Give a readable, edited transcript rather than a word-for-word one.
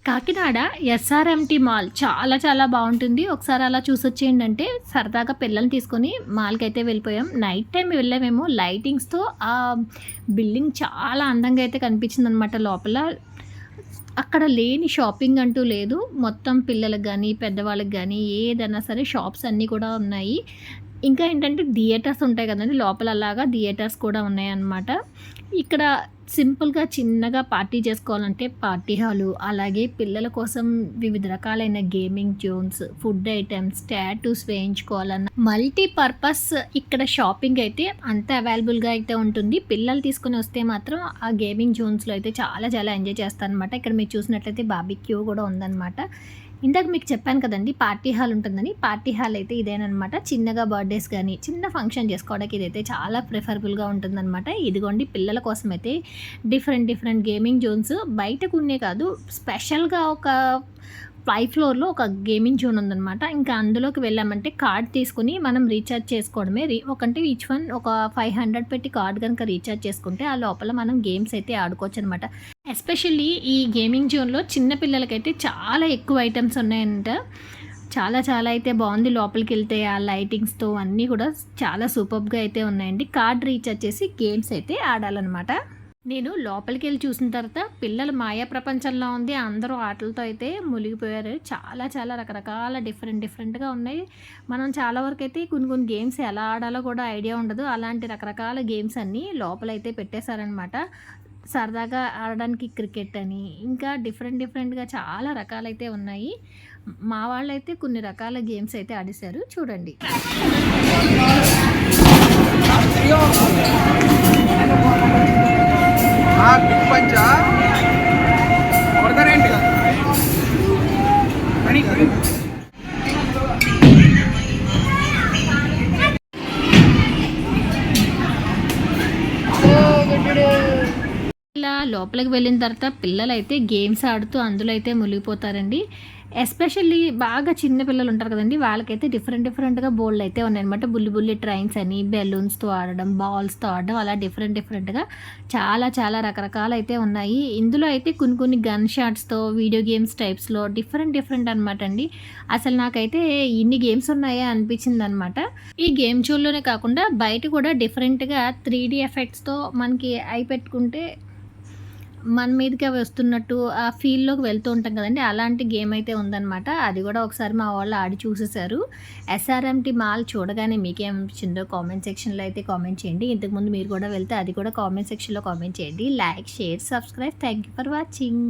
Kakinada SRMT mall చాలా చాలా బాగుంటుంది. ఒకసారి అలా చూసొచ్చేయండి. అంటే సరదాగా పిల్లల్ని తీసుకొని మాల్కి అయితే వెళ్ళిపోయాం. నైట్ టైం వెళ్ళామేమో, లైటింగ్స్తో ఆ బిల్డింగ్ చాలా అందంగా అయితే కనిపించింది అనమాట. లోపల అక్కడ లేని షాపింగ్ అంటూ లేదు. మొత్తం పిల్లలకు కానీ పెద్దవాళ్ళకి కానీ ఏదైనా సరే షాప్స్ అన్నీ కూడా ఉన్నాయి. ఇంకా ఏంటంటే థియేటర్స్ ఉంటాయి కదండి, లోపల అలాగా థియేటర్స్ కూడా ఉన్నాయన్నమాట. ఇక్కడ సింపుల్గా చిన్నగా పార్టీ చేసుకోవాలంటే పార్టీ హాలు, అలాగే పిల్లల కోసం వివిధ రకాలైన gaming zones, food items, tattoos వేయించుకోవాలన్న మల్టీపర్పస్ ఇక్కడ షాపింగ్ అయితే అంత అవైలబుల్గా అయితే ఉంటుంది. పిల్లలు తీసుకుని వస్తే మాత్రం ఆ గేమింగ్ జోన్స్లో అయితే చాలా చాలా ఎంజాయ్ చేస్తారనమాట. ఇక్కడ మీరు చూసినట్లయితే బార్బిక్యూ కూడా ఉందన్నమాట. ఇందాక మీకు చెప్పాను కదండి పార్టీ హాల్ ఉంటుందని. పార్టీ హాల్ అయితే ఇదేనమాట. చిన్నగా బర్త్డేస్ కానీ చిన్న ఫంక్షన్ చేసుకోవడానికి ఇదైతే చాలా ప్రిఫరబుల్గా ఉంటుందన్నమాట. ఇదిగోండి పిల్లల కోసం అయితే డిఫరెంట్ గేమింగ్ జోన్స్ బయటకు ఉన్నే కాదు, స్పెషల్గా ఒక 5 ఫ్లోర్లో ఒక గేమింగ్ జోన్ ఉందన్నమాట. ఇంకా అందులోకి వెళ్ళామంటే కార్డ్ తీసుకుని మనం రీఛార్జ్ చేసుకోవడమే. ఒకంటే ఈచ్ వన్ ఒక 500 పెట్టి కార్డ్ కనుక రీఛార్జ్ చేసుకుంటే ఆ లోపల మనం గేమ్స్ అయితే ఆడుకోవచ్చు అనమాట. ఎస్పెషల్లీ ఈ గేమింగ్ జోన్లో చిన్న పిల్లలకైతే చాలా ఎక్కువ ఐటమ్స్ ఉన్నాయంట. చాలా చాలా అయితే బాగుంది. లోపలికి వెళ్తే ఆ లైటింగ్స్తో అన్నీ కూడా చాలా సూపర్గా అయితే ఉన్నాయండి. కార్డ్ రీఛార్జ్ చేసి గేమ్స్ అయితే ఆడాలన్నమాట. నేను లోపలికి వెళ్ళి చూసిన తర్వాత పిల్లలు మాయా ప్రపంచంలో ఉంది. అందరూ ఆటలతో అయితే మునిగిపోయారు. చాలా చాలా రకరకాల డిఫరెంట్గా ఉన్నాయి. మనం చాలా వరకు అయితే కొన్ని గేమ్స్ ఎలా ఆడాలో కూడా ఐడియా ఉండదు. అలాంటి రకరకాల గేమ్స్ అన్నీ లోపలైతే పెట్టేశారనమాట. సరదాగా ఆడడానికి క్రికెట్ అని ఇంకా డిఫరెంట్గా చాలా రకాలైతే ఉన్నాయి. మా వాళ్ళైతే కొన్ని రకాల గేమ్స్ అయితే ఆడేశారు. చూడండి. ఇలా లోపలికి వెళ్ళిన తర్వాత పిల్లలైతే గేమ్స్ ఆడుతూ అందులో అయితే మునిగిపోతారండి. ఎస్పెషల్లీ బాగా చిన్న పిల్లలు ఉంటారు కదండి, వాళ్ళకైతే డిఫరెంట్గా బోల్డ్ అయితే ఉన్నాయన్నమాట. బుల్లి ట్రైన్స్ అని, బెలూన్స్తో ఆడడం, బాల్స్తో ఆడడం, అలా డిఫరెంట్గా చాలా చాలా రకరకాలు అయితే ఉన్నాయి. ఇందులో అయితే కొన్ని గన్ షాట్స్తో వీడియో గేమ్స్ టైప్స్లో డిఫరెంట్ అనమాట అండి. అసలు నాకైతే ఇన్ని గేమ్స్ ఉన్నాయా అనిపించింది అనమాట. ఈ గేమ్ జోన్లోనే కాకుండా బయట కూడా డిఫరెంట్గా 3D ఎఫెక్ట్స్తో మనకి అయి పెట్టుకుంటే మన మీదకి అవి వస్తున్నట్టు ఆ ఫీల్డ్లోకి వెళ్తూ ఉంటాం కదండి, అలాంటి గేమ్ అయితే ఉందన్నమాట. అది కూడా ఒకసారి మా వాళ్ళు ఆడి చూసేశారు. ఎస్ఆర్ఎంటీ మాల్ చూడగానే మీకేమనిపించిందో కామెంట్ సెక్షన్లో అయితే కామెంట్ చేయండి. ఇంతకుముందు మీరు కూడా వెళ్తే అది కూడా కామెంట్ సెక్షన్లో కామెంట్ చేయండి. Like, share, subscribe. Thank you for watching.